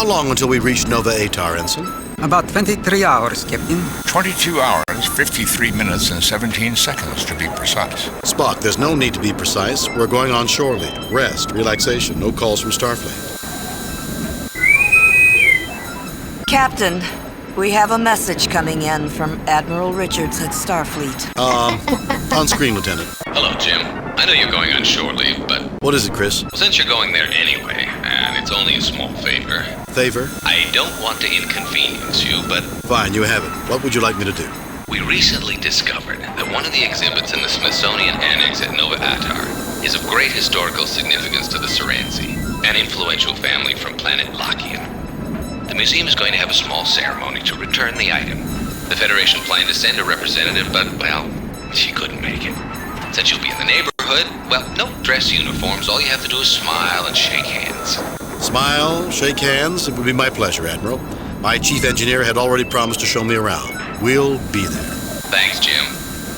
long until we reach Nova Atar, Ensign? About 23 hours, Captain. 22 hours, 53 minutes, and 17 seconds to be precise. Spock, there's no need to be precise. We're going on shore leave. Rest, relaxation, no calls from Starfleet. Captain, we have a message coming in from Admiral Richards at Starfleet. On screen, Lieutenant. Hello, Jim. I know you're going on shore leave, but... What is it, Chris? Well, since you're going there anyway, and it's only a small favor... Favor? I don't want to inconvenience you, but... Fine, you have it. What would you like me to do? We recently discovered that one of the exhibits in the Smithsonian Annex at Nova Atar is of great historical significance to the Serenzi, an influential family from planet Lachian. The museum is going to have a small ceremony to return the item. The Federation planned to send a representative, but, well, she couldn't make it. Since you'll be in the neighborhood, well, no dress uniforms. All you have to do is smile and shake hands. Smile, shake hands. It would be my pleasure, Admiral. My chief engineer had already promised to show me around. We'll be there. Thanks, Jim.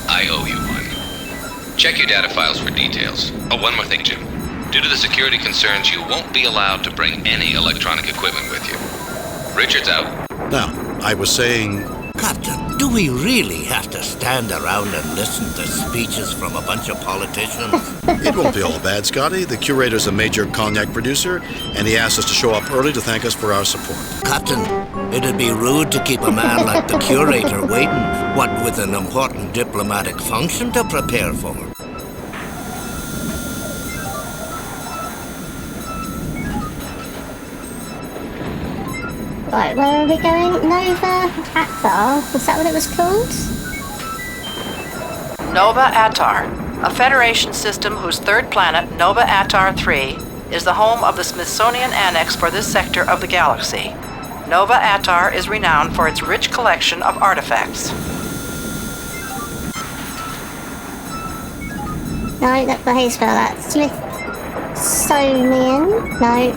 I owe you one. Check your data files for details. Oh, one more thing, Jim. Due to the security concerns, you won't be allowed to bring any electronic equipment with you. Richards out. Now, I was saying... Captain, do we really have to stand around and listen to speeches from a bunch of politicians? It won't be all bad, Scotty. The curator's a major cognac producer, and he asked us to show up early to thank us for our support. Captain, it'd be rude to keep a man like the curator waiting, what with an important diplomatic function to prepare for. Right, where are we going? Nova Atar? Was that what it was called? Nova Atar, a Federation system whose third planet, Nova Atar 3, is the home of the Smithsonian Annex for this sector of the galaxy. Nova Atar is renowned for its rich collection of artifacts. No, how do you spell that? Smithsonian? No.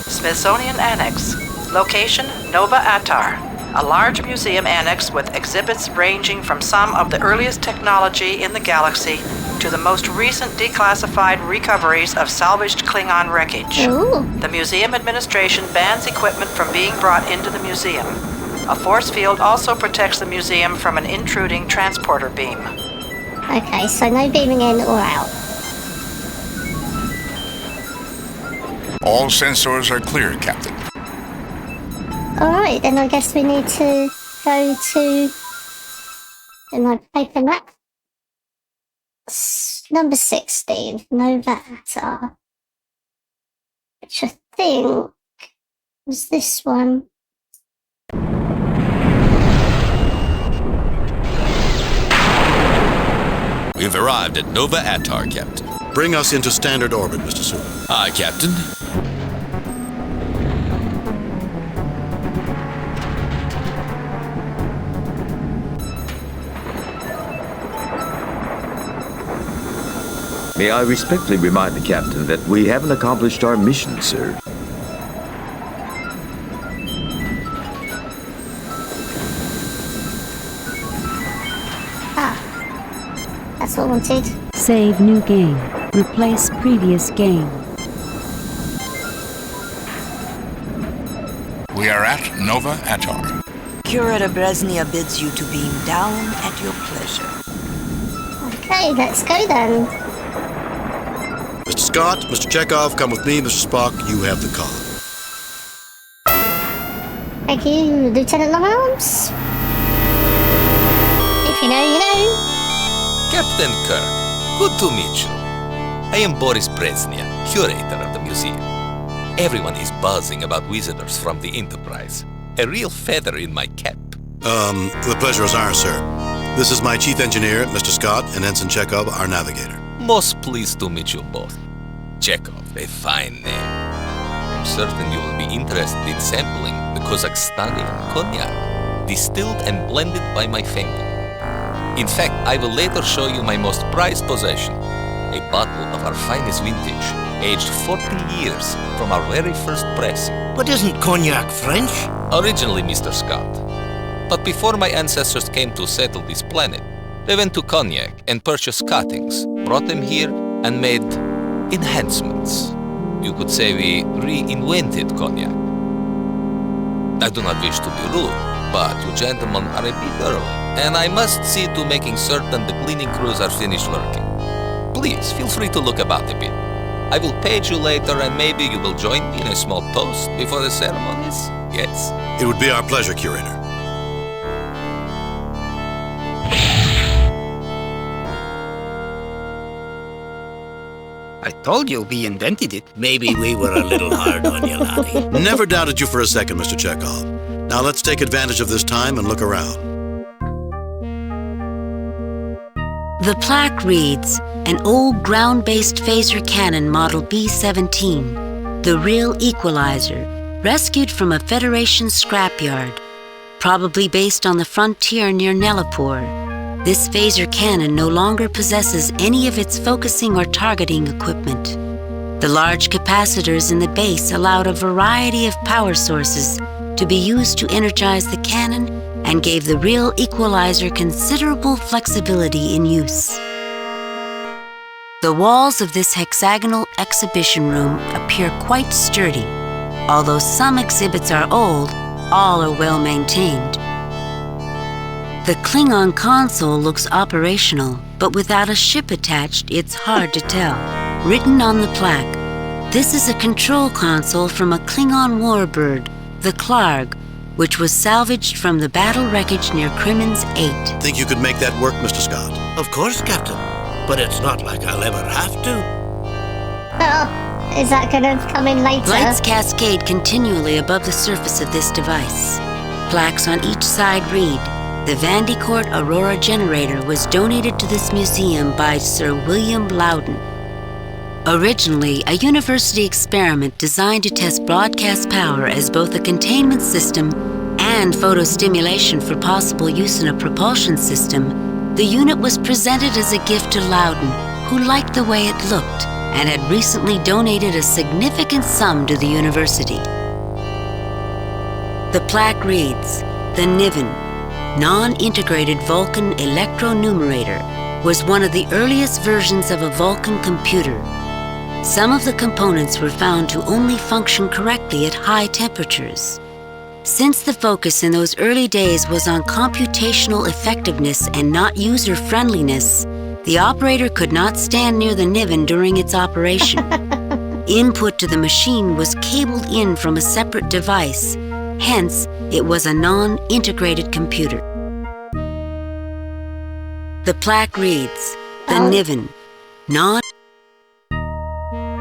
Smithsonian Annex. Location, Nova Atar, a large museum annex with exhibits ranging from some of the earliest technology in the galaxy to the most recent declassified recoveries of salvaged Klingon wreckage. Ooh. The museum administration bans equipment from being brought into the museum. A force field also protects the museum from an intruding transporter beam. Okay, so no beaming in or out. All sensors are clear, Captain. Alright, then I guess we need to go to... in my paper map. Number 16, Nova Atar. Which I think was this one. We've arrived at Nova Atar, Captain. Bring us into standard orbit, Mr. Sewell. Aye, Captain. May I respectfully remind the Captain that we haven't accomplished our mission, sir. Ah, that's what I wanted. Save new game. Replace previous game. We are at Nova Atar. Curator Brezhnev bids you to beam down at your pleasure. Okay, let's go then. Mr. Scott, Mr. Chekov, come with me. Mr. Spock, you have the car. Thank you, Lieutenant Longarms. If you know, you know. Captain Kirk, good to meet you. I am Boris Brezhnev, curator of the museum. Everyone is buzzing about visitors from the Enterprise. A real feather in my cap. The pleasure is ours, sir. This is my chief engineer, Mr. Scott, and Ensign Chekov, our navigator. Most pleased to meet you both. Chekov, a fine name. I'm certain you will be interested in sampling the Kazakhstani cognac, distilled and blended by my family. In fact, I will later show you my most prized possession, a bottle of our finest vintage, aged 40 years from our very first pressing. But isn't cognac French? Originally, Mr. Scott. But before my ancestors came to settle this planet, they went to cognac and purchased cuttings, brought them here, and made enhancements. You could say we reinvented cognac. I do not wish to be rude, but you gentlemen are a bit early, and I must see to making certain the cleaning crews are finished working. Please, feel free to look about a bit. I will page you later, and maybe you will join me in a small toast before the ceremonies? Yes? It would be our pleasure, Curator. I told you we invented it. Maybe we were a little hard on you, laddie. Never doubted you for a second, Mr. Chekov. Now let's take advantage of this time and look around. The plaque reads, an old ground-based phaser cannon model B-17, the real equalizer, rescued from a Federation scrapyard, probably based on the frontier near Nelapur. This phaser cannon no longer possesses any of its focusing or targeting equipment. The large capacitors in the base allowed a variety of power sources to be used to energize the cannon and gave the real equalizer considerable flexibility in use. The walls of this hexagonal exhibition room appear quite sturdy. Although some exhibits are old, all are well maintained. The Klingon console looks operational, but without a ship attached, it's hard to tell. Written on the plaque, this is a control console from a Klingon warbird, the Klarg, which was salvaged from the battle wreckage near Crimmins 8. Think you could make that work, Mr. Scott? Of course, Captain. But it's not like I'll ever have to. Oh, is that gonna come in later? Lights cascade continually above the surface of this device. Plaques on each side read, the Vandecourt Aurora generator was donated to this museum by Sir William Loudon. Originally, a university experiment designed to test broadcast power as both a containment system and photostimulation for possible use in a propulsion system, the unit was presented as a gift to Loudon, who liked the way it looked and had recently donated a significant sum to the university. The plaque reads, the Niven, non-integrated Vulcan electronumerator, was one of the earliest versions of a Vulcan computer. Some of the components were found to only function correctly at high temperatures. Since the focus in those early days was on computational effectiveness and not user-friendliness, the operator could not stand near the Niven during its operation. Input to the machine was cabled in from a separate device. Hence, it was a non-integrated computer. The plaque reads, the Niven, non...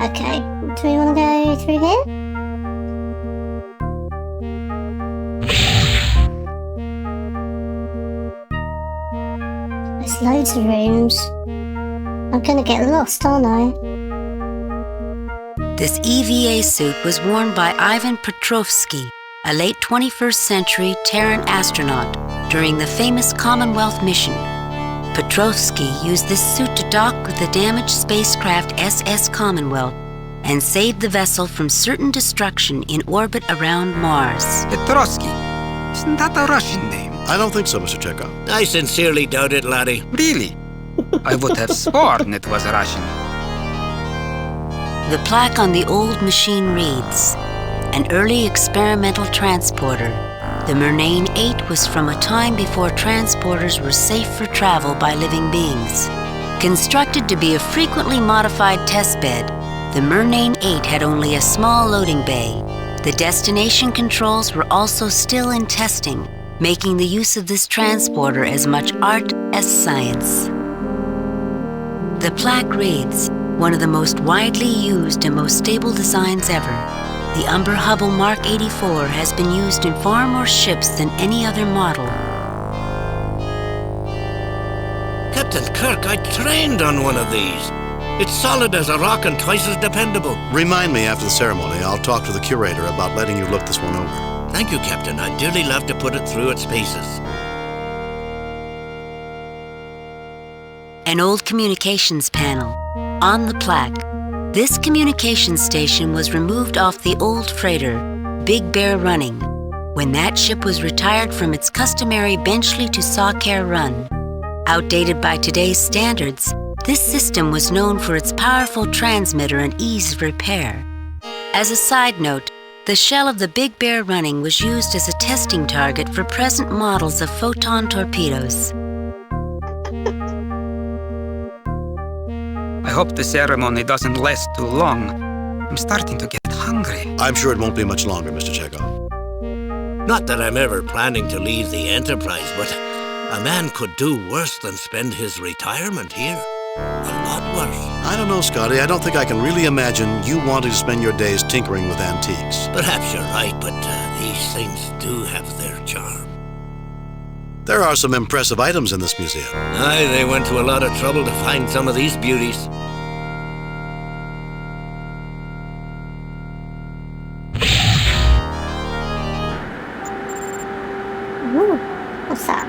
Okay, do we want to go through here? There's loads of rooms. I'm gonna get lost, aren't I? This EVA suit was worn by Ivan Petrovsky, a late 21st century Terran astronaut during the famous Commonwealth mission. Petrovsky used this suit to dock with the damaged spacecraft SS Commonwealth and saved the vessel from certain destruction in orbit around Mars. Petrovsky. Isn't that a Russian name? I don't think so, Mr. Chekov. I sincerely doubt it, laddie. Really? I would have sworn it was Russian. The plaque on the old machine reads, an early experimental transporter. The Murnane 8 was from a time before transporters were safe for travel by living beings. Constructed to be a frequently modified testbed, the Murnane 8 had only a small loading bay. The destination controls were also still in testing, making the use of this transporter as much art as science. The plaque reads, one of the most widely used and most stable designs ever. The Umber Hubble Mark 84 has been used in far more ships than any other model. Captain Kirk, I trained on one of these. It's solid as a rock and twice as dependable. Remind me after the ceremony. I'll talk to the curator about letting you look this one over. Thank you, Captain. I'd dearly love to put it through its paces. An old communications panel. On the plaque, this communications station was removed off the old freighter, Big Bear Running, when that ship was retired from its customary Benchley to Sawcare run. Outdated by today's standards, this system was known for its powerful transmitter and ease of repair. As a side note, the shell of the Big Bear Running was used as a testing target for present models of photon torpedoes. I hope the ceremony doesn't last too long. I'm starting to get hungry. I'm sure it won't be much longer, Mr. Chekov. Not that I'm ever planning to leave the Enterprise, but a man could do worse than spend his retirement here. A lot worse. I don't know, Scotty. I don't think I can really imagine you wanting to spend your days tinkering with antiques. Perhaps you're right, but these things do have their charm. There are some impressive items in this museum. Aye, they went to a lot of trouble to find some of these beauties. Ooh, what's that?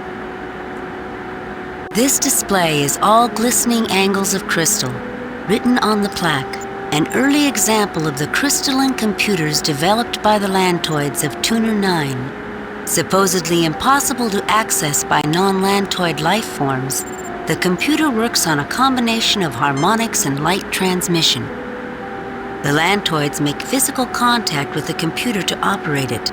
This display is all glistening angles of crystal, written on the plaque, an early example of the crystalline computers developed by the Lantoids of Tuner 9. Supposedly impossible to access by non-Lantoid life forms, the computer works on a combination of harmonics and light transmission. The Lantoids make physical contact with the computer to operate it.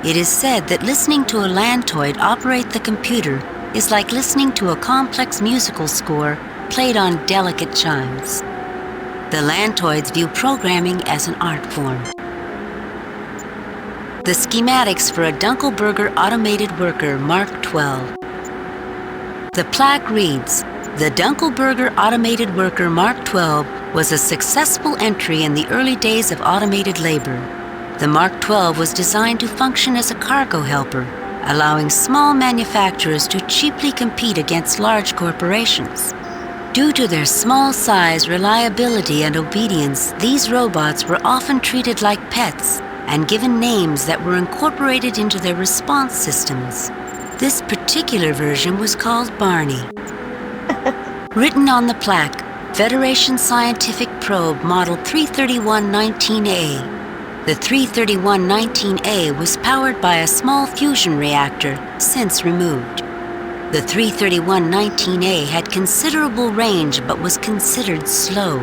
It is said that listening to a Lantoid operate the computer is like listening to a complex musical score played on delicate chimes. The Lantoids view programming as an art form. The schematics for a Dunkelberger automated worker Mark 12. The plaque reads, "The Dunkelberger automated worker Mark 12 was a successful entry in the early days of automated labor. The Mark 12 was designed to function as a cargo helper, allowing small manufacturers to cheaply compete against large corporations. Due to their small size, reliability, and obedience, these robots were often treated like pets and given names that were incorporated into their response systems. This particular version was called Barney." Written on the plaque, Federation Scientific Probe Model 331-19A. The 331-19A was powered by a small fusion reactor, since removed. The 331-19A had considerable range but was considered slow.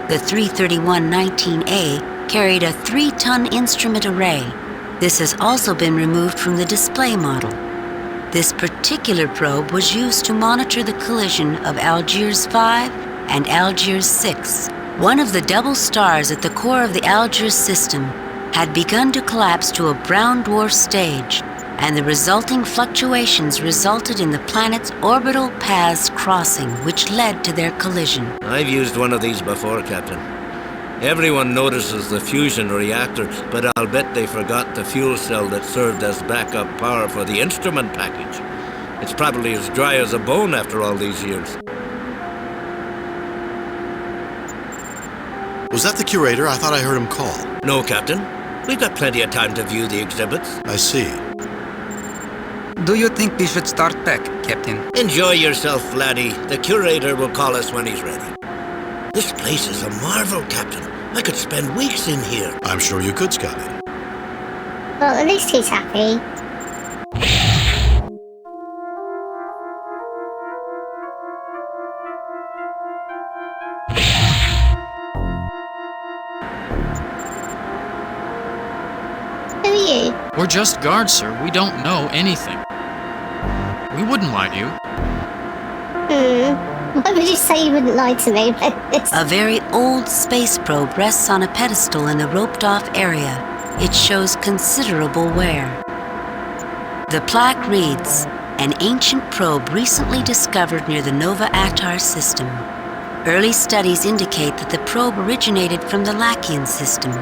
The 331-19A carried a 3-ton instrument array. This has also been removed from the display model. This particular probe was used to monitor the collision of Algiers 5 and Algiers 6. One of the double stars at the core of the Algiers system had begun to collapse to a brown dwarf stage, and the resulting fluctuations resulted in the planet's orbital paths crossing, which led to their collision. I've used one of these before, Captain. Everyone notices the fusion reactor, but I'll bet they forgot the fuel cell that served as backup power for the instrument package. It's probably as dry as a bone after all these years. Was that the curator? I thought I heard him call. No, Captain. We've got plenty of time to view the exhibits. I see. Do you think we should start back, Captain? Enjoy yourself, laddie. The curator will call us when he's ready. This place is a marvel, Captain. I could spend weeks in here. I'm sure you could, Scotty. Well, at least he's happy. Who are you? We're just guards, sir. We don't know anything. We wouldn't lie to you. Why would you say you wouldn't lie to me? A very old space probe rests on a pedestal in a roped-off area. It shows considerable wear. The plaque reads, "An ancient probe recently discovered near the Nova Atar system. Early studies indicate that the probe originated from the Lachian system.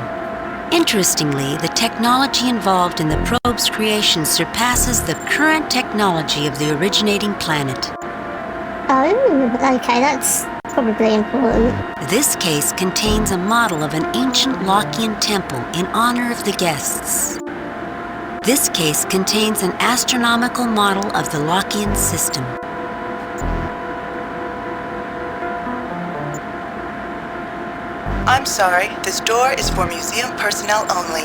Interestingly, the technology involved in the probe's creation surpasses the current technology of the originating planet." Oh, okay, that's probably important. This case contains a model of an ancient Lachian temple in honor of the guests. This case contains an astronomical model of the Lachian system. I'm sorry, this door is for museum personnel only.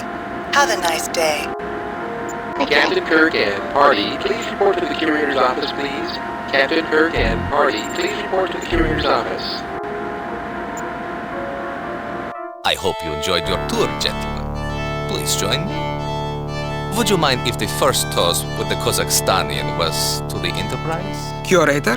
Have a nice day. Captain Kirk and party, please report to the curator's office, please. Captain Kirk and party, please report to the curator's office. I hope you enjoyed your tour, gentlemen. please join me? Would you mind if the first toast with the Kazakhstanian was to the Enterprise? Curator,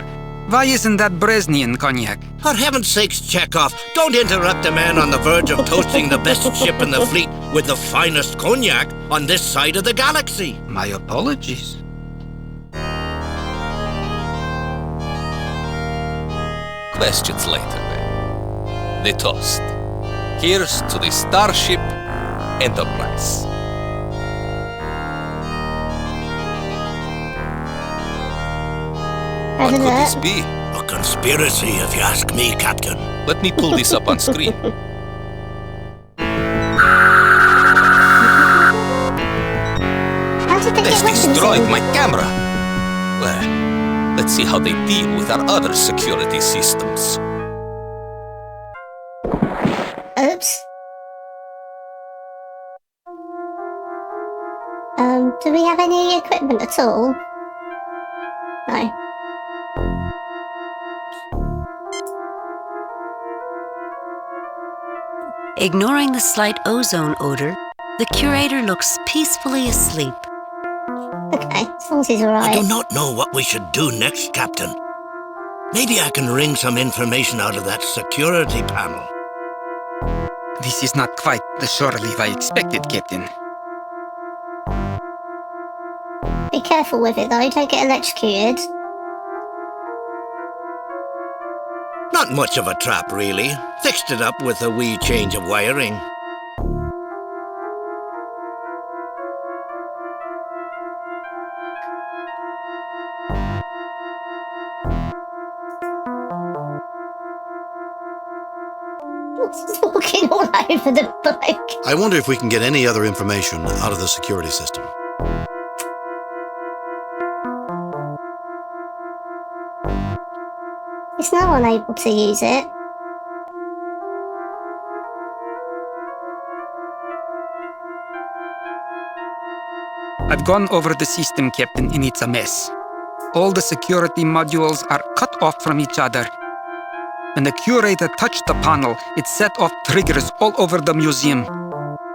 why isn't that Brezhnev cognac? For heaven's sakes, Chekov, don't interrupt a man on the verge of toasting the best ship in the fleet with the finest cognac on this side of the galaxy. My apologies. Questions later, then. The toast. Here's to the Starship Enterprise. What could this be? A conspiracy, if you ask me, Captain. Let me pull this up on screen. They've destroyed my camera. Well, let's see how they deal with our other security systems. Oops. Do we have any equipment at all? No. Ignoring the slight ozone odor, the curator looks peacefully asleep. Okay, as long as he's alright. I do not know what we should do next, Captain. Maybe I can wring some information out of that security panel. This is not quite the shore leave I expected, Captain. Be careful with it though, don't get electrocuted. Not much of a trap, really. Fixed it up with a wee change of wiring. It's walking all over the bike. I wonder if we can get any other information out of the security system. Is no one able to use it? I've gone over the system, Captain, and it's a mess. All the security modules are cut off from each other. When the curator touched the panel, it set off triggers all over the museum.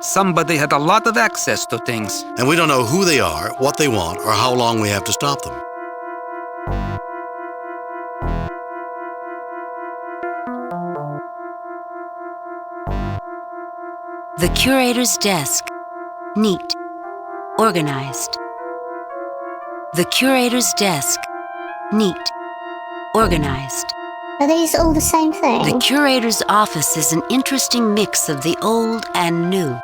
Somebody had a lot of access to things. And we don't know who they are, what they want, or how long we have to stop them. The curator's desk. Neat. Organized. The curator's desk. Neat. Organized. Are these all the same thing? The curator's office is an interesting mix of the old and new.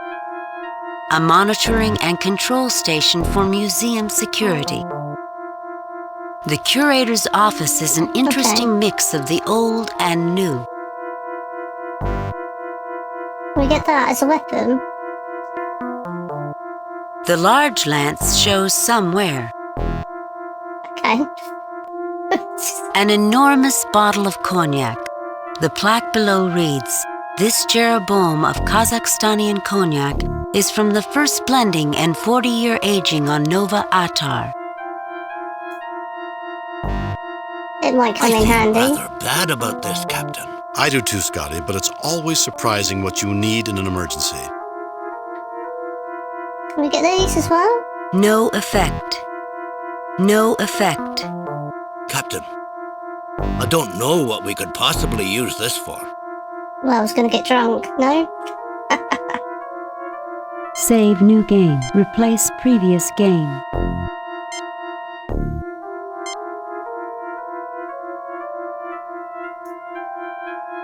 A monitoring and control station for museum security. The curator's office is an interesting mix of the old and new. Can we get that as a weapon? The large lance shows somewhere. Okay. An enormous bottle of cognac. The plaque below reads, "This Jeroboam of Kazakhstanian cognac is from the first blending and 40-year aging on Nova Atar." It might come in handy. I feel rather bad about this, Captain. I do too, Scotty, but it's always surprising what you need in an emergency. Can we get these as well? No effect. No effect. Captain, I don't know what we could possibly use this for. Well, I was going to get drunk. No? Save new game. Replace previous game.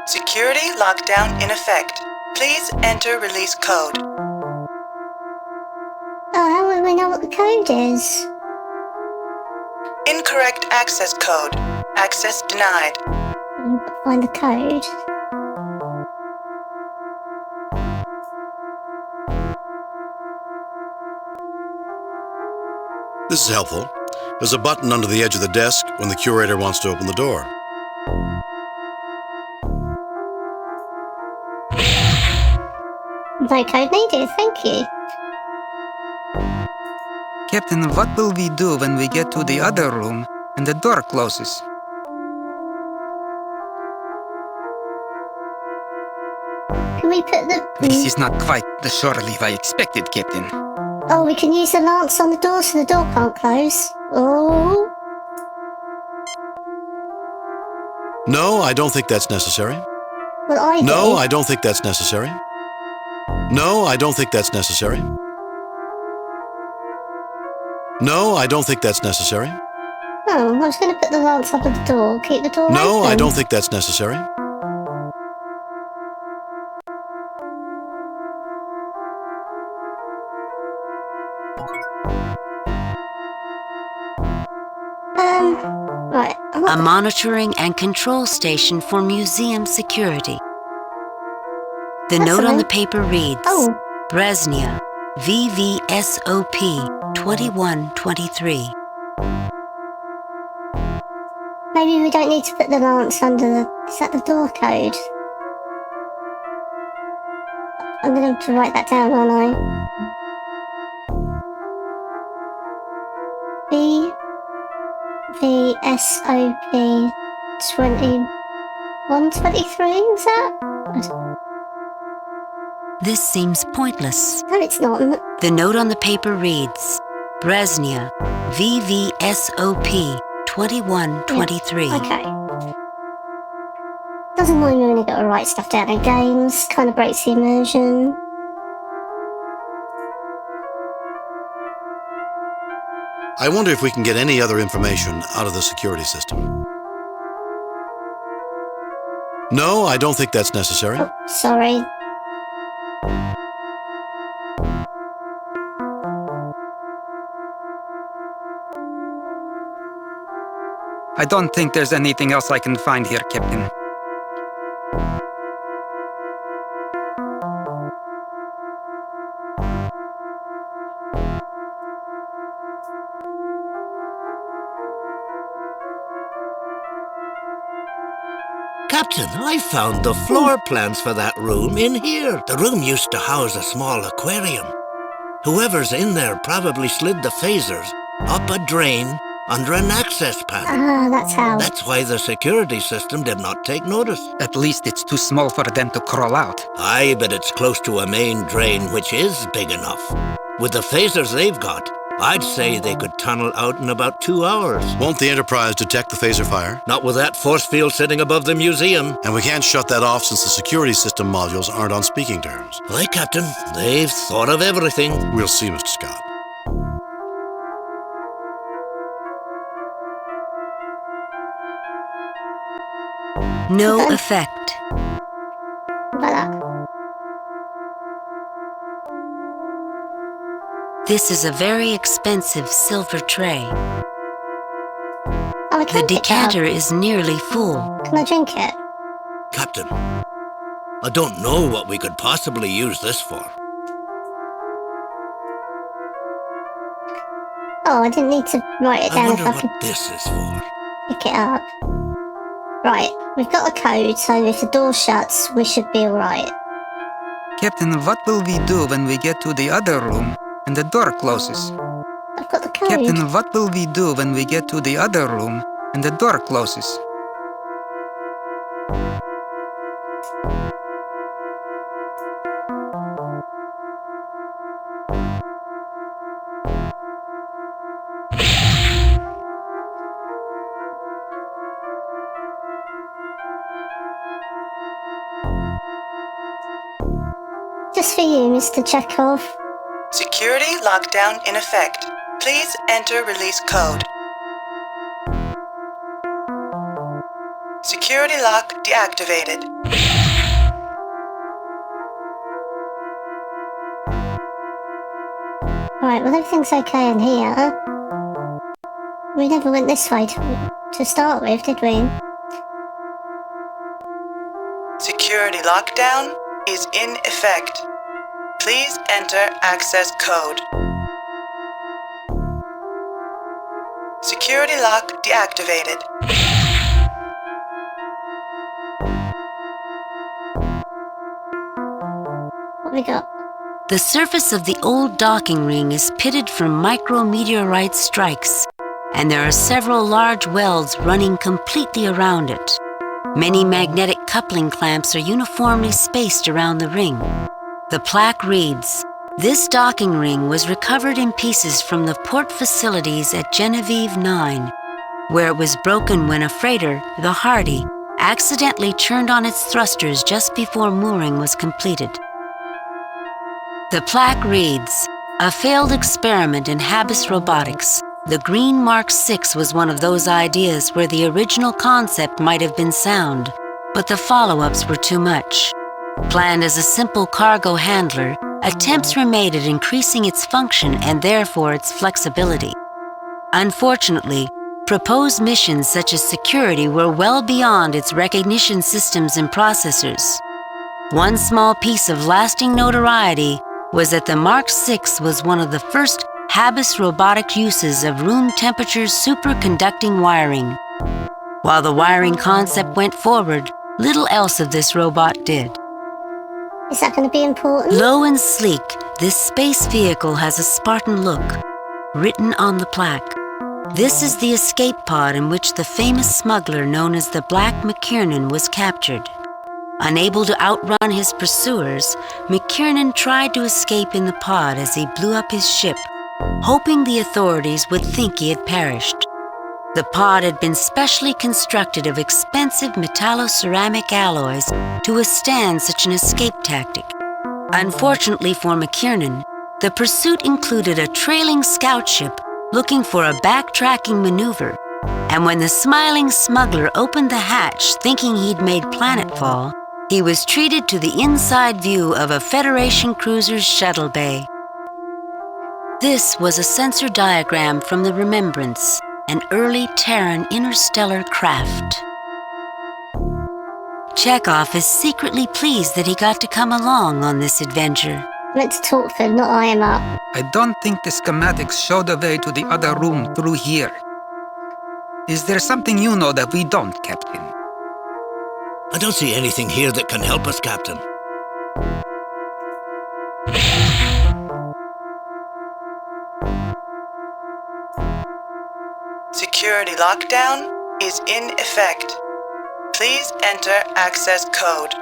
Security lockdown in effect. Please enter release code. Oh, how will we know what the code is? Incorrect access code. Access denied. Find the code. This is helpful. There's a button under the edge of the desk when the curator wants to open the door. No code needed, thank you. Captain, what will we do when we get to the other room and the door closes? Can we we put the... This is not quite the shore leave I expected, Captain. Oh, we can use the lance on the door so the door can't close. Oh. No, I don't think that's necessary. Well, I do. No, I don't think that's necessary. No, I don't think that's necessary. No, I don't think that's necessary. Oh, I was going to put the lance under the door, keep the door No, open. I don't think that's necessary. Right. A monitoring and control station for museum security. The note on the paper reads, Bresnia, VVSOP 2123. Maybe we don't need to put the lance under the... Is that the door code? I'm going to have to write that down, aren't I? VVSOP 2123, is that? This seems pointless. No, it's not. The note on the paper reads, Bresnia, VVSOP 2123. Yeah, okay. Doesn't mind me when you got to write stuff down in games. Kind of breaks the immersion. I wonder if we can get any other information out of the security system. No, I don't think that's necessary. Oh, sorry. I don't think there's anything else I can find here, Captain. Captain, I found the floor plans for that room in here. The room used to house a small aquarium. Whoever's in there probably slid the phasers up a drain under an access panel. Ah, that's how. That's why the security system did not take notice. At least it's too small for them to crawl out. Aye, but it's close to a main drain, which is big enough. With the phasers they've got, I'd say they could tunnel out in about 2 hours. Won't the Enterprise detect the phaser fire? Not with that force field sitting above the museum. And we can't shut that off since the security system modules aren't on speaking terms. Aye, Captain. They've thought of everything. We'll see, Mr. Scott. No effect. What about that? This is a very expensive silver tray. Oh, I The can't pick it up. decanter is nearly full. Can I drink it? Captain, I don't know what we could possibly use this for. Oh, I didn't need to write it I down wonder if I what could this is for. pick it up. Right, we've got a code, so if the door shuts, we should be alright. Captain, what will we do when we get to the other room and the door closes? I've got the code. Captain, what will we do when we get to the other room and the door closes? Just for you, Mr. Chekov. Security lockdown in effect. Please enter release code. Security lock deactivated. Right, well everything's okay in here. We never went this way to start with, did we? Security lockdown is in effect. Please enter access code. Security lock deactivated. What we got? The surface of the old docking ring is pitted from micrometeorite strikes, and there are several large welds running completely around it. Many magnetic coupling clamps are uniformly spaced around the ring. The plaque reads, "This docking ring was recovered in pieces from the port facilities at Genevieve 9, where it was broken when a freighter, the Hardy, accidentally turned on its thrusters just before mooring was completed." The plaque reads, "A failed experiment in Habas robotics. The Green Mark 6 was one of those ideas where the original concept might have been sound, but the follow-ups were too much. Planned as a simple cargo handler, attempts were made at increasing its function and therefore its flexibility. Unfortunately, proposed missions such as security were well beyond its recognition systems and processors. One small piece of lasting notoriety was that the Mark 6 was one of the first Habas robotic uses of room temperature superconducting wiring. While the wiring concept went forward, little else of this robot did." Is that going to be important? Low and sleek, this space vehicle has a Spartan look, written on the plaque. This is the escape pod in which the famous smuggler known as the Black McKiernan was captured. Unable to outrun his pursuers, McKiernan tried to escape in the pod as he blew up his ship, hoping the authorities would think he had perished. The pod had been specially constructed of expensive metalloceramic alloys to withstand such an escape tactic. Unfortunately for McKiernan, the pursuit included a trailing scout ship looking for a backtracking maneuver, and when the smiling smuggler opened the hatch thinking he'd made planetfall, he was treated to the inside view of a Federation cruiser's shuttle bay. This was a sensor diagram from the Remembrance, an early Terran interstellar craft. Chekov is secretly pleased that he got to come along on this adventure. I meant to talk for him, not eye him up. I don't think the schematics show the way to the other room through here. Is there something you know that we don't, Captain? I don't see anything here that can help us, Captain. Security lockdown is in effect. Please enter access code.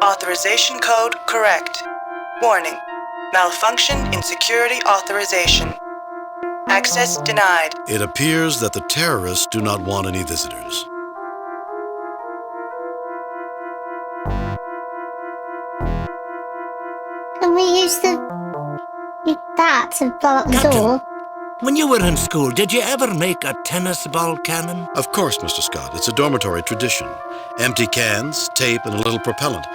Authorization code correct. Warning: malfunction in security authorization. Access denied. It appears that the terrorists do not want any visitors. Can we use that to blow up the Captain, door? When you were in school, did you ever make a tennis ball cannon? Of course, Mr. Scott. It's a dormitory tradition. Empty cans, tape, and a little propellant.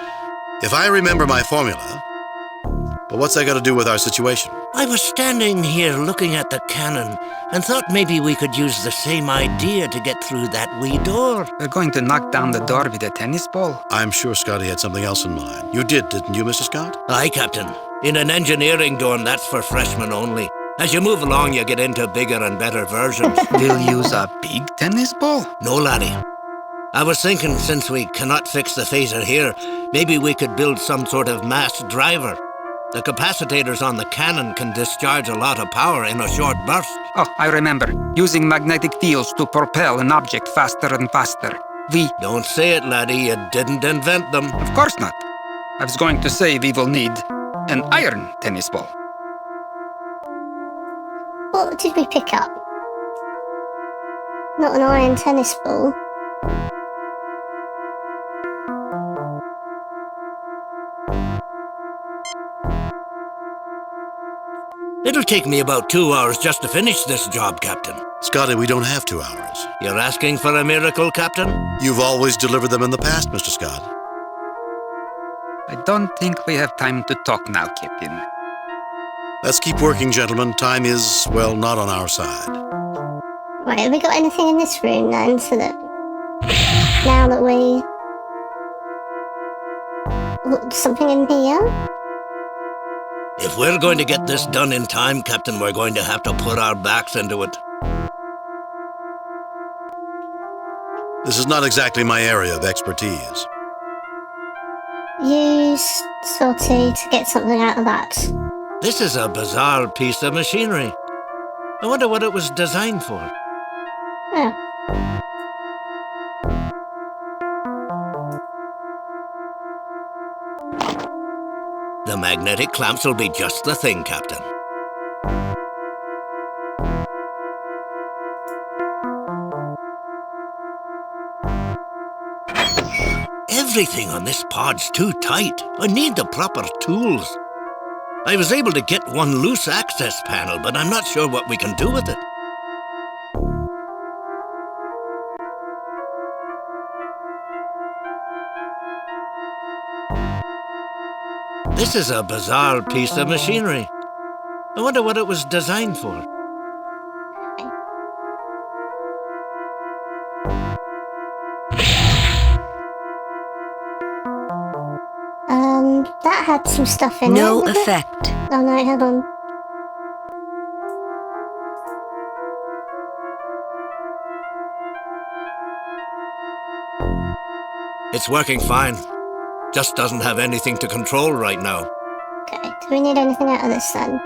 If I remember my formula... But what's that got to do with our situation? I was standing here looking at the cannon and thought maybe we could use the same idea to get through that wee door. We're going to knock down the door with a tennis ball? I'm sure Scotty had something else in mind. You did, didn't you, Mr. Scott? Aye, Captain. In an engineering dorm, that's for freshmen only. As you move along, you get into bigger and better versions. We'll use a big tennis ball? No, laddie. I was thinking, since we cannot fix the phaser here, maybe we could build some sort of mass driver. The capacitors on the cannon can discharge a lot of power in a short burst. Oh, I remember. Using magnetic fields to propel an object faster and faster. Don't say it, laddie. You didn't invent them. Of course not. I was going to say we will need an iron tennis ball. What did we pick up? Not an iron tennis ball. It'll take me about 2 hours just to finish this job, Captain. Scotty, we don't have 2 hours. You're asking for a miracle, Captain? You've always delivered them in the past, Mr. Scott. I don't think we have time to talk now, Captain. Let's keep working, gentlemen. Time is, well, not on our side. Right, have we got anything in this room then, so that... Now that we... Something in here? If we're going to get this done in time, Captain, we're going to have to put our backs into it. This is not exactly my area of expertise. Use Scotty to get something out of that. This is a bizarre piece of machinery. I wonder what it was designed for. Oh. The magnetic clamps will be just the thing, Captain. Everything on this pod's too tight. I need the proper tools. I was able to get one loose access panel, but I'm not sure what we can do with it. This is a bizarre piece of machinery. I wonder what it was designed for. That had some stuff in No it. effect. Oh no, hold on. It's working fine. Just doesn't have anything to control right now. Okay, do we need anything out of this then?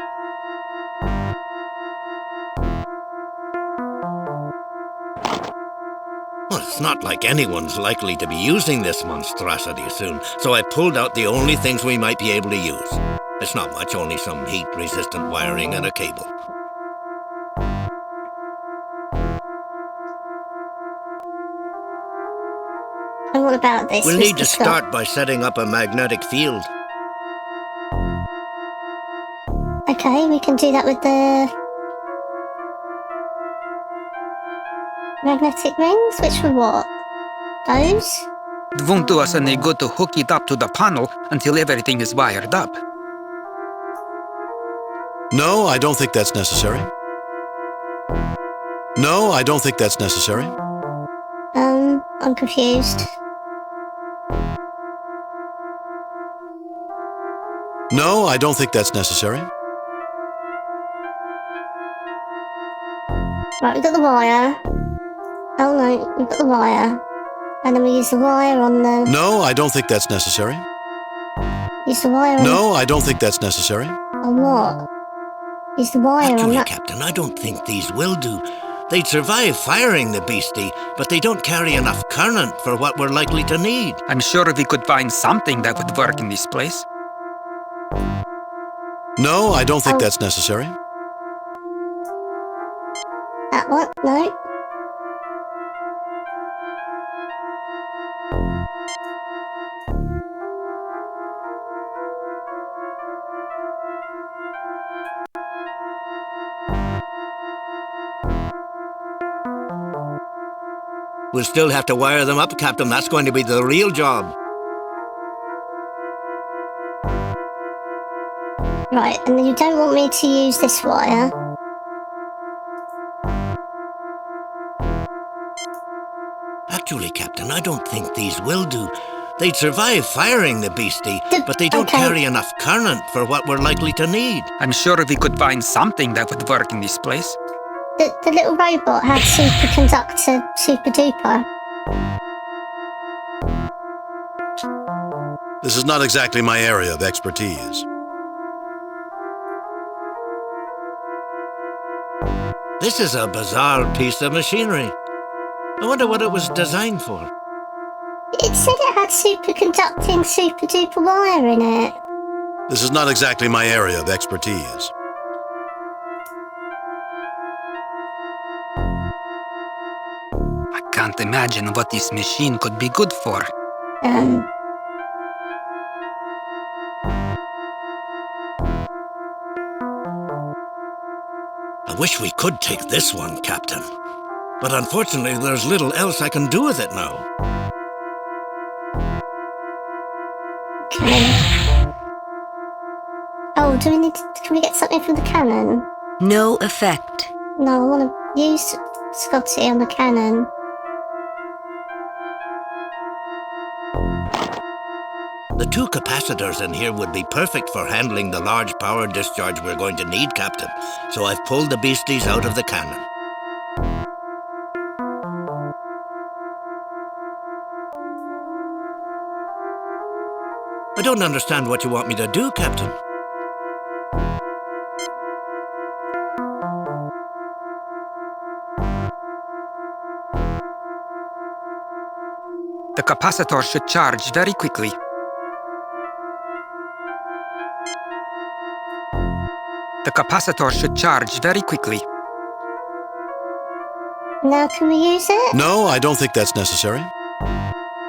Well, it's not like anyone's likely to be using this monstrosity soon, so I pulled out the only things we might be able to use. It's not much, only some heat-resistant wiring and a cable. And what about this? We'll need Mr. to Scott? start by setting up a magnetic field. Okay, we can do that with the magnetic rings, which were what? Those? It won't do us any good to hook it up to the panel until everything is wired up. No, I don't think that's necessary. No, I don't think that's necessary. I'm confused. No, I don't think that's necessary. Right, we've got the wire. Oh no, we've got the wire. And then we use the wire on the... No, I don't think that's necessary. Use the wire on... No, I don't think that's necessary. On what? Use the wire Actually, on that... Captain, I don't think these will do. They'd survive firing the beastie, but they don't carry enough current for what we're likely to need. I'm sure we could find something that would work in this place. No, I don't think that's necessary. That one? No. We'll still have to wire them up, Captain. That's going to be the real job. Right, and you don't want me to use this wire. Actually, Captain, I don't think these will do. They'd survive firing the beastie, but they don't okay. carry enough current for what we're likely to need. I'm sure we could find something that would work in this place. The little robot had superconductor, super duper. This is not exactly my area of expertise. This is a bizarre piece of machinery. I wonder what it was designed for. It said it had superconducting, super duper wire in it. This is not exactly my area of expertise. I can't imagine what this machine could be good for. I wish we could take this one, Captain. But unfortunately, there's little else I can do with it now. Okay. Oh, do we need to... Can we get something from the cannon? No effect. No, I want to use Scotty on the cannon. The two capacitors in here would be perfect for handling the large power discharge we're going to need, Captain. So I've pulled the beasties out of the cannon. I don't understand what you want me to do, Captain. The capacitor should charge very quickly. The capacitor should charge very quickly. Now can we use it? No, I don't think that's necessary.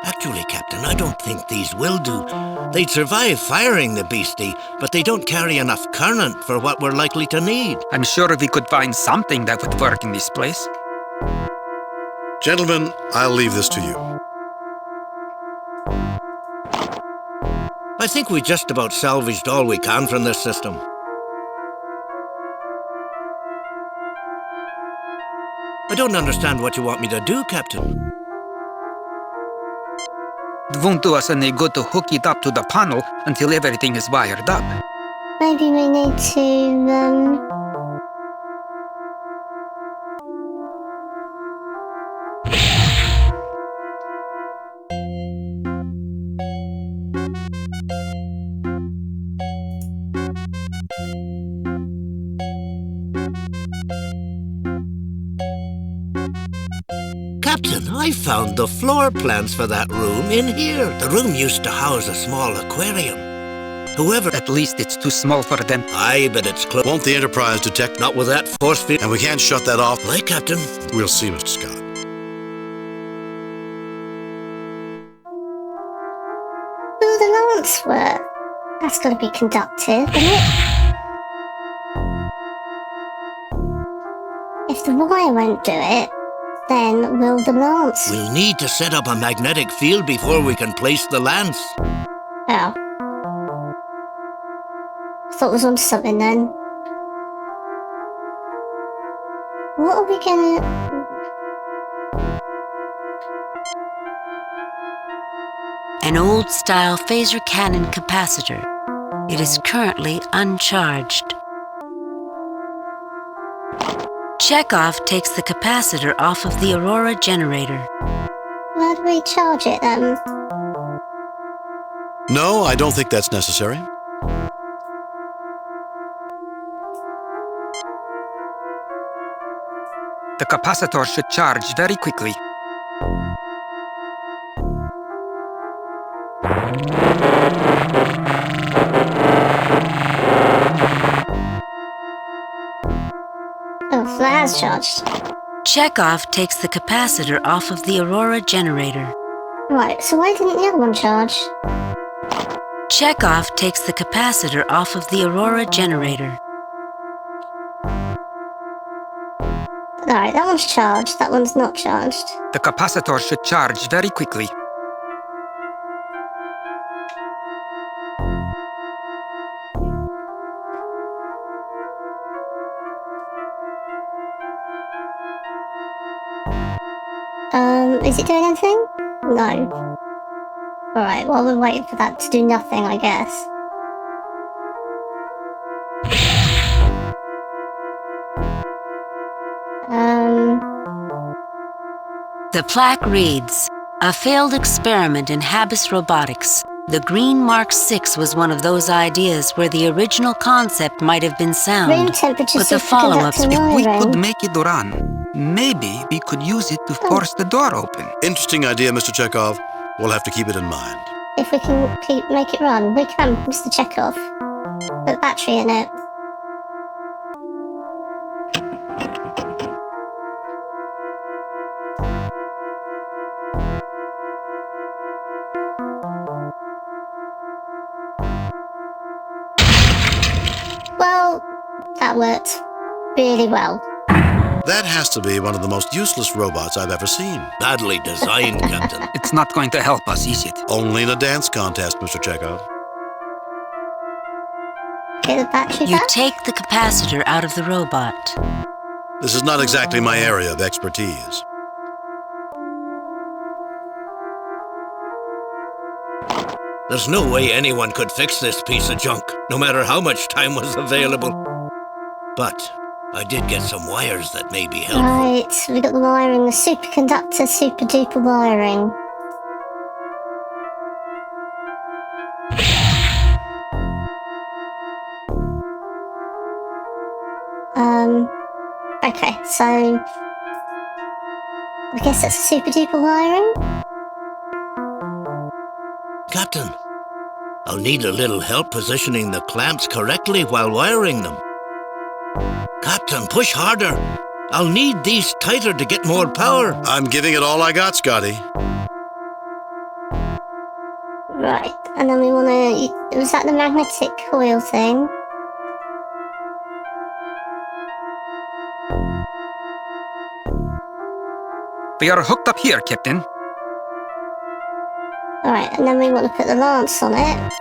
Actually, Captain, I don't think these will do. They'd survive firing the beastie, but they don't carry enough current for what we're likely to need. I'm sure we could find something that would work in this place. Gentlemen, I'll leave this to you. I think we just about salvaged all we can from this system. I don't understand what you want me to do, Captain. It won't do us any good to hook it up to the panel until everything is wired up. Maybe we need to, Captain, I found the floor plans for that room in here. The room used to house a small aquarium. Whoever... At least it's too small for them. Aye, but it's close. Won't the Enterprise detect? Not with that force field. And we can't shut that off? Aye, Captain. We'll see, Mr. Scott. will the lance work? That's got to be conductive, isn't it? If the wire won't do it, then will the lance? We'll need to set up a magnetic field before we can place the lance. Oh. I thought it was onto something then. What are we gonna... An old-style phaser cannon capacitor. It is currently uncharged. Chekov takes the capacitor off of the Aurora generator. Where do we charge it then? No, I don't think that's necessary. The capacitor should charge very quickly. Oh, so that has charged. Chekov takes the capacitor off of the Aurora generator. Right, so why didn't the other one charge? Chekov takes the capacitor off of the Aurora generator. Alright, that one's charged, that one's not charged. The capacitor should charge very quickly. Is it doing anything? No. Alright, well we're waiting for that to do nothing, I guess. The plaque reads, "A failed experiment in Habis robotics. The Green Mark 6 was one of those ideas where the original concept might have been sound, Room temperature but the follow-ups..." superconductor If we wiring. could make it run, maybe we could use it to force the door open. Interesting idea, Mr. Chekov. We'll have to keep it in mind. If we can make it run, we can, Mr. Chekov. Put battery in it. Well, that worked really well. That has to be one of the most useless robots I've ever seen. Badly designed, Captain. It's not going to help us, is it? Only in a dance contest, Mr. Chekov. Get the battery You back? take the capacitor out of the robot. This is not exactly my area of expertise. There's no way anyone could fix this piece of junk, no matter how much time was available. But I did get some wires that may be helpful. Right, we got the wiring, the superconductor, super duper wiring. Okay, so I guess that's super duper wiring. Captain. I'll need a little help positioning the clamps correctly while wiring them. Captain, push harder. I'll need these tighter to get more power. I'm giving it all I got, Scotty. Right, and then we want to... Was that the magnetic coil thing? We are hooked up here, Captain. Alright, and then we want to put the lance on it.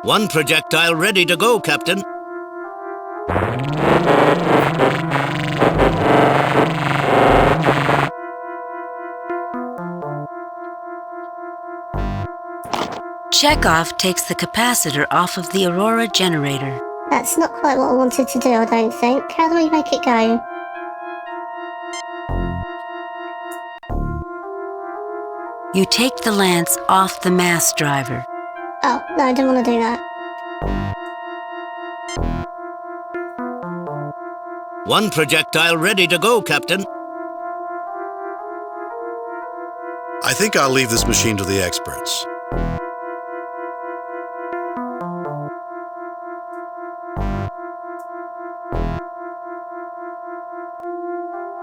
One projectile ready to go, Captain. Chekov takes the capacitor off of the Aurora generator. That's not quite what I wanted to do, I don't think. How do we make it go? You take the lance off the mass driver. Oh, no, I don't want to do that. One projectile ready to go, Captain. I think I'll leave this machine to the experts.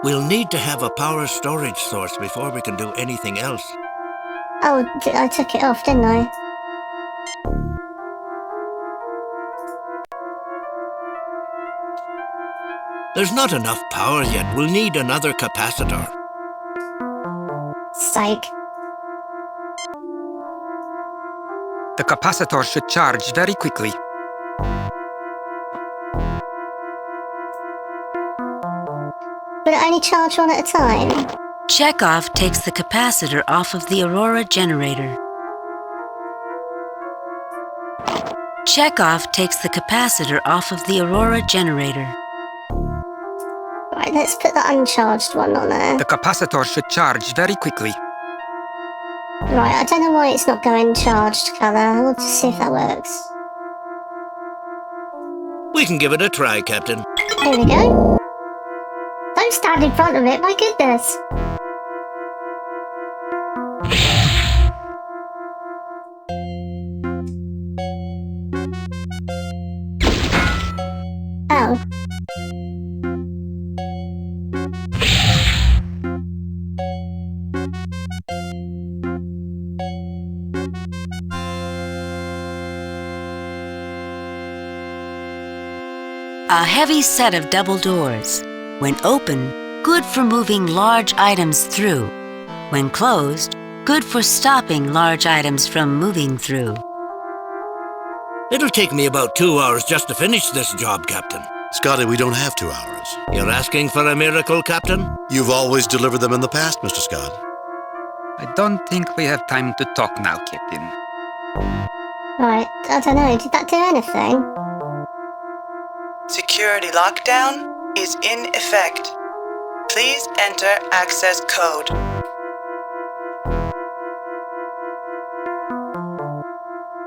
We'll need to have a power storage source before we can do anything else. Oh, I took it off, didn't I? There's not enough power yet. We'll need another capacitor. Psych. The capacitor should charge very quickly. Will it only charge one at a time? Chekov takes the capacitor off of the Aurora generator. Chekov takes the capacitor off of the Aurora generator. Right, let's put the uncharged one on there. The capacitor should charge very quickly. Right, I don't know why it's not going charged colour. I want to see if that works. We can give it a try, Captain. There we go. Don't stand in front of it, my goodness. Oh. A heavy set of double doors. When open, good for moving large items through. When closed, good for stopping large items from moving through. It'll take me about 2 hours just to finish this job, Captain. Scotty, we don't have 2 hours. You're asking for a miracle, Captain? You've always delivered them in the past, Mr. Scott. I don't think we have time to talk now, Captain. Right, I don't know. Did that do anything? Security lockdown is in effect. Please enter access code.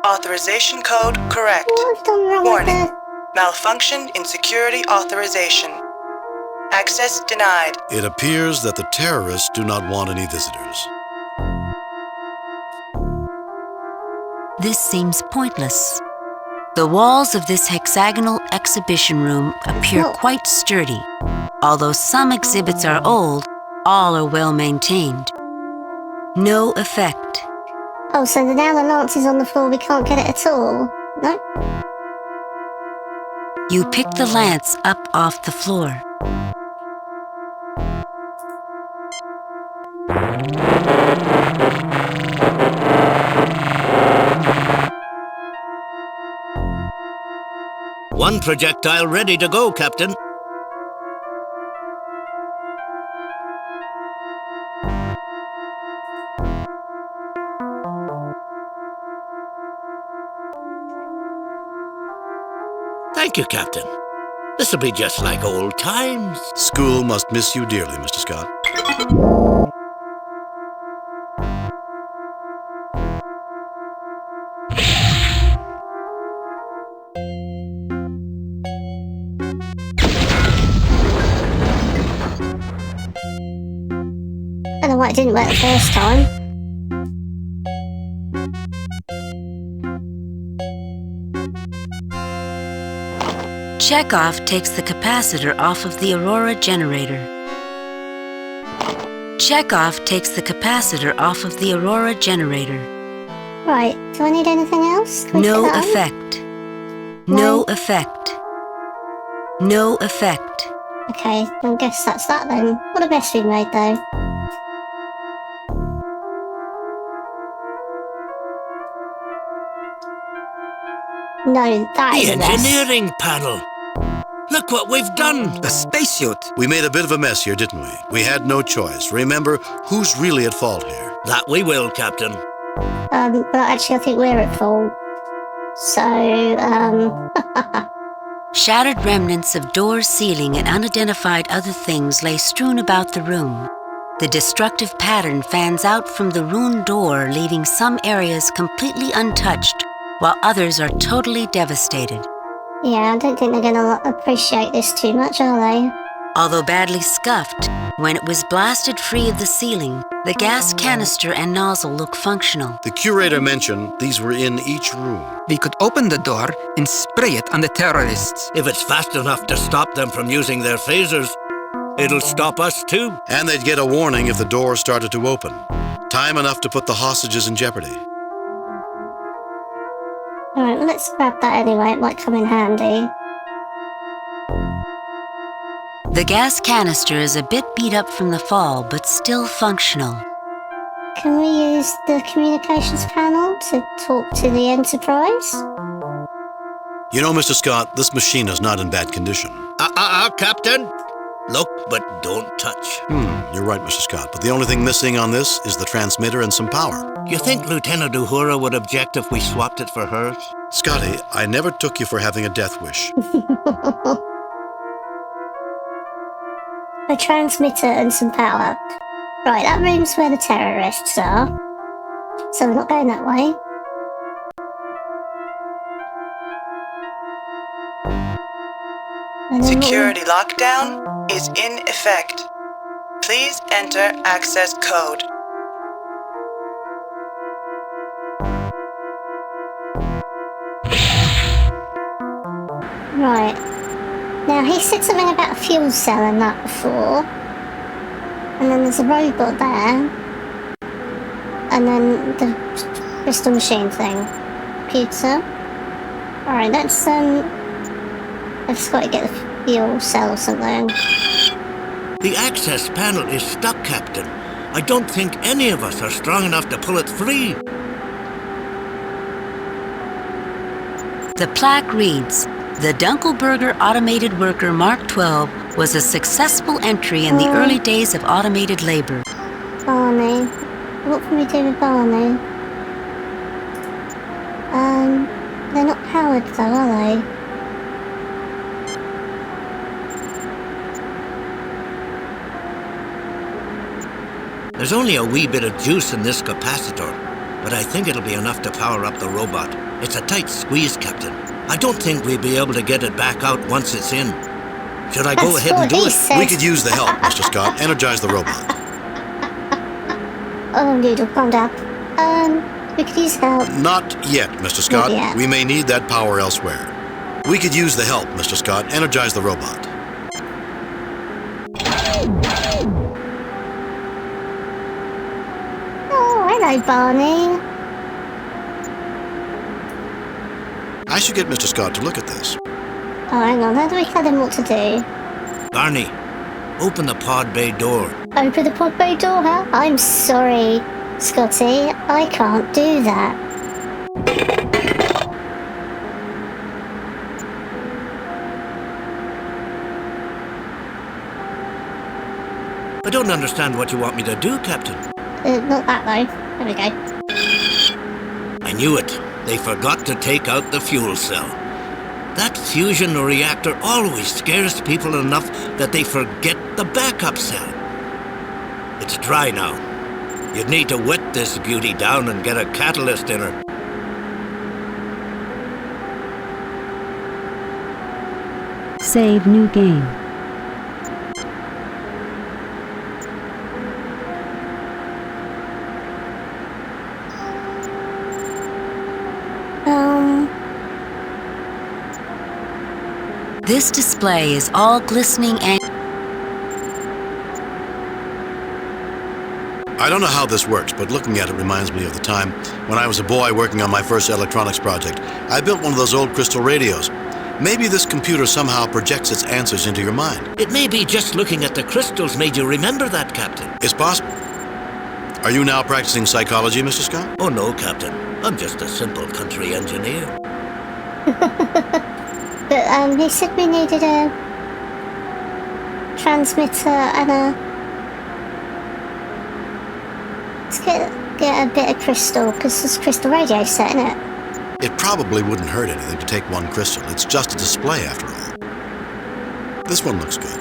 Authorization code correct. Warning. Malfunction in security authorization. Access denied. It appears that the terrorists do not want any visitors. This seems pointless. The walls of this hexagonal exhibition room appear quite sturdy. Although some exhibits are old, all are well maintained. No effect. Oh, so now the lance is on the floor, we can't get it at all? No? You pick the lance up off the floor. One projectile ready to go, Captain. Thank you, Captain. This'll be just like old times. School must miss you dearly, Mr. Scott. don't know why it didn't work the first time. Chekov takes the capacitor off of the Aurora generator. Chekov takes the capacitor off of the Aurora generator. Right, do I need anything else? Can we No fit that on? effect. No effect. No effect. Okay, I guess that's that then. What a mess we made though. No, that is The a mess. engineering panel! Look what we've done! The spacesuit. We made a bit of a mess here, didn't we? We had no choice. Remember, who's really at fault here? That we will, Captain. But actually I think we're at fault. So, Shattered remnants of doors, ceiling, and unidentified other things lay strewn about the room. The destructive pattern fans out from the ruined door, leaving some areas completely untouched, while others are totally devastated. yeah, I don't think they're gonna appreciate this too much, are they? Although badly scuffed, when it was blasted free of the ceiling, the gas canister and nozzle look functional. The curator mentioned these were in each room. We could open the door and spray it on the terrorists. If it's fast enough to stop them from using their phasers, it'll stop us too. And they'd get a warning if the door started to open. Time enough to put the hostages in jeopardy. Alright, well, let's grab that anyway, it might come in handy. The gas canister is a bit beat up from the fall, but still functional. Can we use the communications panel to talk to the Enterprise? You know, Mr. Scott, this machine is not in bad condition. Captain! Look, but don't touch. You're right, Mr. Scott, but the only thing missing on this is the transmitter and some power. You think Lieutenant Uhura would object if we swapped it for hers? Scotty, I never took you for having a death wish. A transmitter and some power. Right, that room's where the terrorists are. So we're not going that way. And then Security lockdown is in effect. Please enter access code. Right. Now, he said something about a fuel cell and that before. And then there's a robot there. And then the crystal machine thing. Computer. Alright, let's got to get the fuel cell or something. The access panel is stuck, Captain. I don't think any of us are strong enough to pull it free. The plaque reads, "The Dunkelberger Automated Worker Mark 12 was a successful entry in the early days of automated labor." Barney. What can we do with Barney? They're not powered though, are they? There's only a wee bit of juice in this capacitor, but I think it'll be enough to power up the robot. It's a tight squeeze, Captain. I don't think we'll be able to get it back out once it's in. Should I go ahead and do it? Said. We could use the help, Mr. Scott. Energize the robot. Oh, Noodle, calm down. We could use help. Not yet, Mr. Scott. Not yet. We may need that power elsewhere. We could use the help, Mr. Scott. Energize the robot. Oh, hello, Barney. I should get Mr. Scott to look at this. Oh, hang on. How do we tell him what to do? Barney, open the pod bay door. Open the pod bay door, huh? I'm sorry, Scotty. I can't do that. I don't understand what you want me to do, Captain. Not that, though. There we go. I knew it. They forgot to take out the fuel cell. That fusion reactor always scares people enough that they forget the backup cell. It's dry now. You'd need to wet this beauty down and get a catalyst in her. Save new game. This display is all glistening and... I don't know how this works, but looking at it reminds me of the time when I was a boy working on my first electronics project. I built one of those old crystal radios. Maybe this computer somehow projects its answers into your mind. It may be just looking at the crystals made you remember that, Captain. It's possible. Are you now practicing psychology, Mr. Scott? Oh, no, Captain. I'm just a simple country engineer. But he said we needed a transmitter and a... Let's get a bit of crystal, because there's crystal radio set in it. It probably wouldn't hurt anything to take one crystal. It's just a display, after all. This one looks good.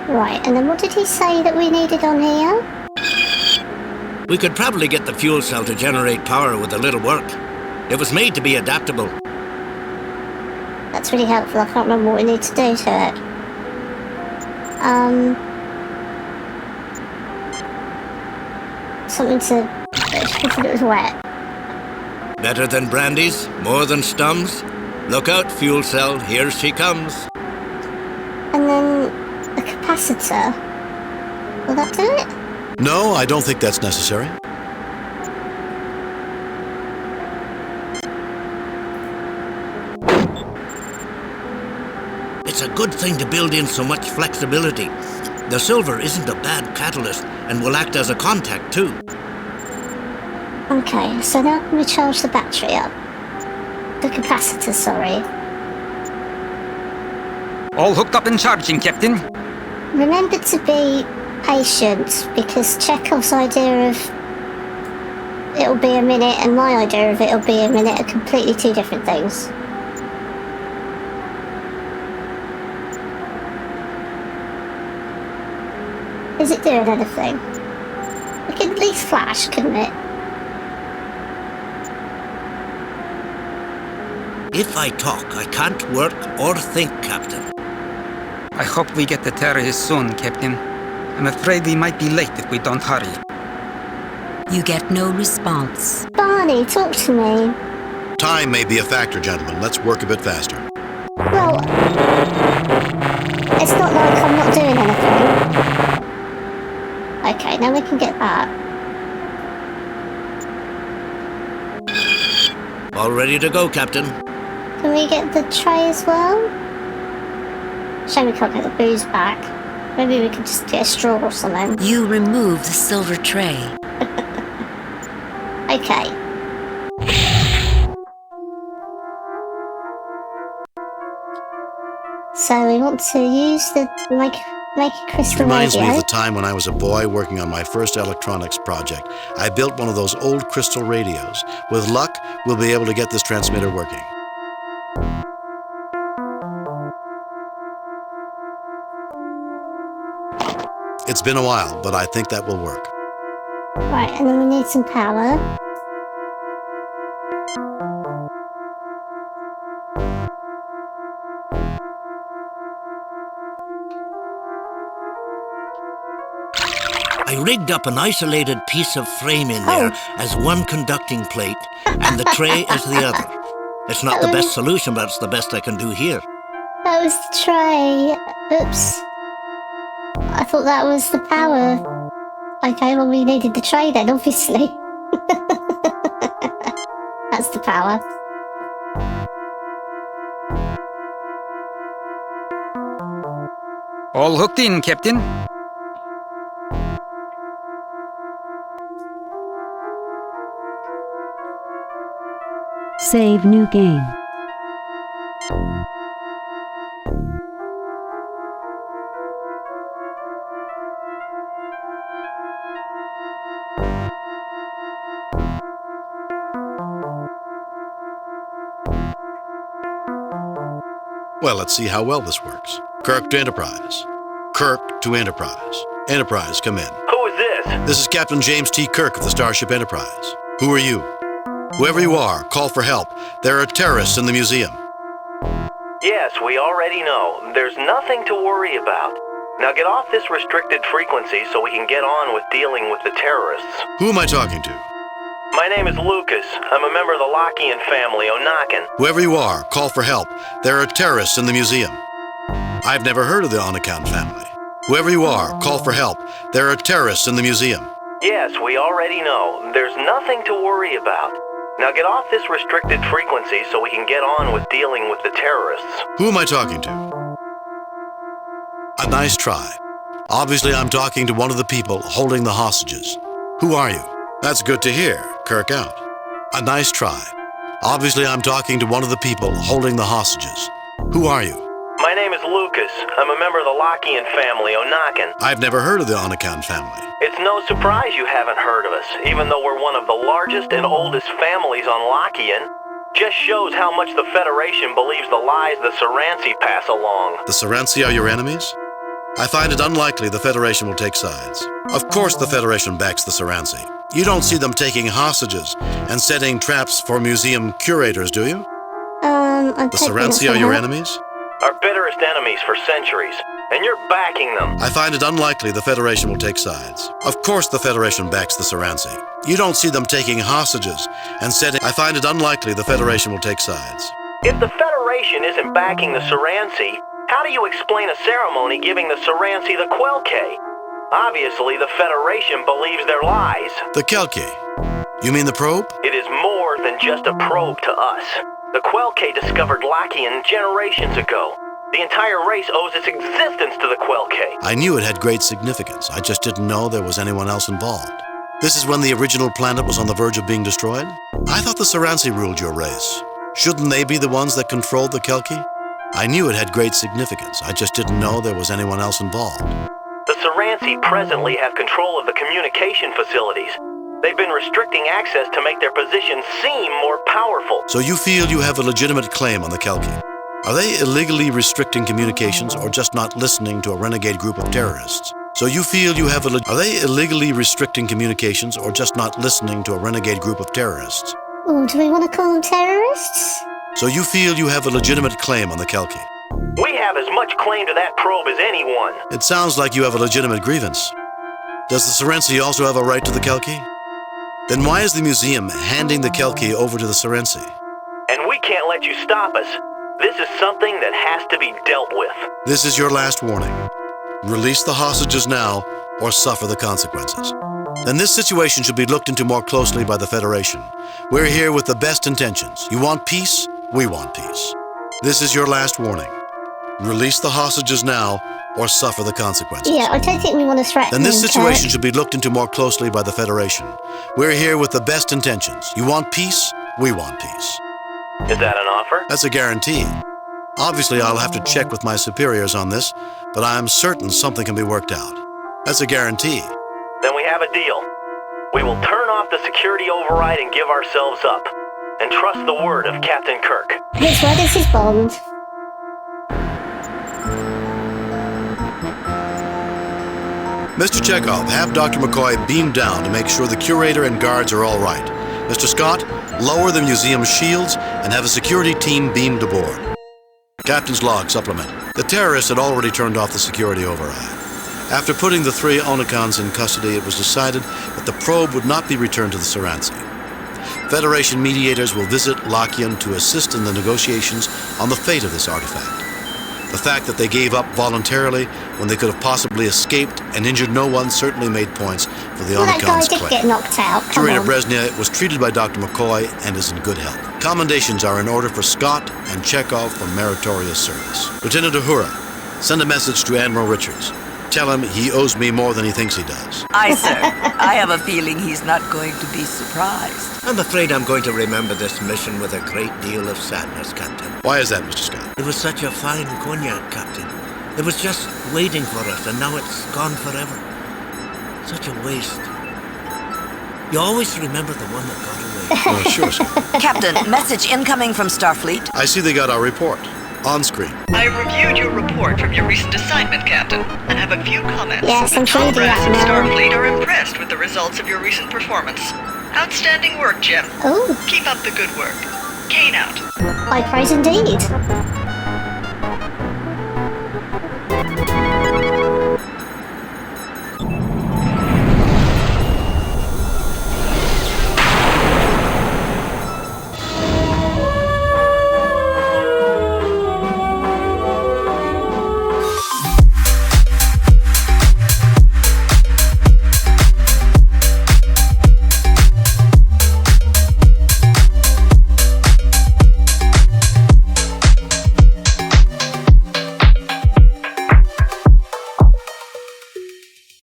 Right, and then what did he say that we needed on here? We could probably get the fuel cell to generate power with a little work. It was made to be adaptable. That's really helpful. I can't remember what we need to do to it. Something to... if it was wet. Better than brandies, more than stums. Look out, fuel cell, here she comes. And then the capacitor. Will that do it? No, I don't think that's necessary. It's a good thing to build in so much flexibility. The silver isn't a bad catalyst and will act as a contact too. Okay, so now can we charge the battery up? The capacitor, sorry. All hooked up and charging, Captain. Remember to be patient, because Chekov's idea of it'll be a minute and my idea of it'll be a minute are completely two different things. Is it doing anything? It could at least flash, couldn't it? If I talk, I can't work or think, Captain. I hope we get the terrorists soon, Captain. I'm afraid we might be late if we don't hurry. You get no response. Barney, talk to me. Time may be a factor, gentlemen. Let's work a bit faster. Well, it's not like I'm not doing anything. Okay, now we can get that. All ready to go, Captain. Can we get the tray as well? Shame we can't get the booze back. Maybe we could just get a straw or something. You remove the silver tray. Okay. So we want to use the make a crystal radio. Reminds me of the time when I was a boy working on my first electronics project. I built one of those old crystal radios. With luck, we'll be able to get this transmitter working. It's been a while, but I think that will work. Right, and then we need some power. I rigged up an isolated piece of frame in there as one conducting plate, and the tray as the other. It's not the best solution, but it's the best I can do here. That was the tray. Oops. I thought that was the power. Okay, well we needed the tray then, obviously. That's the power. All hooked in, Captain. Save new game. Well, let's see how well this works. Kirk to Enterprise. Kirk to Enterprise. Enterprise, come in. Who is this? This is Captain James T. Kirk of the Starship Enterprise. Who are you? Whoever you are, call for help. There are terrorists in the museum. Yes, we already know. There's nothing to worry about. Now get off this restricted frequency so we can get on with dealing with the terrorists. Who am I talking to? My name is Lucas. I'm a member of the Lachian family, Onakin. Whoever you are, call for help. There are terrorists in the museum. I've never heard of the Onakin family. Whoever you are, call for help. There are terrorists in the museum. Yes, we already know. There's nothing to worry about. Now get off this restricted frequency so we can get on with dealing with the terrorists. Who am I talking to? A nice try. Obviously, I'm talking to one of the people holding the hostages. Who are you? That's good to hear. Kirk out. A nice try. Obviously, I'm talking to one of the people holding the hostages. Who are you? My name is Lucas. I'm a member of the Lachian family, Onakin. I've never heard of the Onakin family. It's no surprise you haven't heard of us, even though we're one of the largest and oldest families on Lachian. Just shows how much the Federation believes the lies the Soransi pass along. The Soransi are your enemies? I find it unlikely the Federation will take sides. Of course the Federation backs the Soransi. You don't see them taking hostages and setting traps for museum curators, do you? The Soransi are your enemies? Our bitterest enemies for centuries, and you're backing them. I find it unlikely the Federation will take sides. Of course the Federation backs the Soransi. You don't see them taking hostages and setting... I find it unlikely the Federation will take sides. If the Federation isn't backing the Soransi, how do you explain a ceremony giving the Soransi the Quelke? Obviously, the Federation believes their lies. The Quelke? You mean the probe? It is more than just a probe to us. The Quelke discovered Lachian generations ago. The entire race owes its existence to the Quelke. I knew it had great significance. I just didn't know there was anyone else involved. This is when the original planet was on the verge of being destroyed? I thought the Soransi ruled your race. Shouldn't they be the ones that controlled the Quelke? I knew it had great significance. I just didn't know there was anyone else involved. The Soransi presently have control of the communication facilities. They've been restricting access to make their positions seem more powerful. So you feel you have a legitimate claim on the Quelke? Are they illegally restricting communications or just not listening to a renegade group of terrorists? So you feel you have Are they illegally restricting communications or just not listening to a renegade group of terrorists? Oh, do we want to call them terrorists? So you feel you have a legitimate claim on the Quelke? We have as much claim to that probe as anyone. It sounds like you have a legitimate grievance. Does the Soransi also have a right to the Quelke? Then why is the museum handing the Quelke over to the Soransi? And we can't let you stop us. This is something that has to be dealt with. This is your last warning. Release the hostages now, or suffer the consequences. Then this situation should be looked into more closely by the Federation. We're here with the best intentions. You want peace? We want peace. This is your last warning. Release the hostages now, or suffer the consequences. Yeah, I don't think we want to threaten Then this them, situation Kirk. should be looked into more closely by the Federation. We're here with the best intentions. You want peace? We want peace. Is that an offer? That's a guarantee. Obviously, I'll have to check with my superiors on this, but I'm certain something can be worked out. That's a guarantee. Then we have a deal. We will turn off the security override and give ourselves up. And trust the word of Captain Kirk. His word is his bond. Mr. Chekov, have Dr. McCoy beam down to make sure the curator and guards are all right. Mr. Scott, lower the museum's shields and have a security team beamed aboard. Captain's log supplement. The terrorists had already turned off the security override. After putting the 3 Onakans in custody, it was decided that the probe would not be returned to the Soransi. Federation mediators will visit Lachian to assist in the negotiations on the fate of this artifact. The fact that they gave up voluntarily when they could have possibly escaped and injured no one certainly made points for the That guy Onakans' did claim. get knocked out. Come Curator on. Brezhnev was treated by Dr. McCoy and is in good health. Commendations are in order for Scott and Chekov for meritorious service. Lieutenant Uhura, send a message to Admiral Richards. Tell him he owes me more than he thinks he does. Aye, sir. I have a feeling he's not going to be surprised. I'm afraid I'm going to remember this mission with a great deal of sadness, Captain. Why is that, Mr. Scott? It was such a fine cognac, Captain. It was just waiting for us, and now it's gone forever. Such a waste. You always remember the one that got away. Sure, sir. Captain, message incoming from Starfleet. I see they got our report. On screen. I reviewed your report from your recent assignment, Captain, and have a few comments. Yes, I'm sure you do that Comrades now. from Starfleet are impressed with the results of your recent performance. Outstanding work, Jim. Oh. Keep up the good work. Kane out. High praise indeed.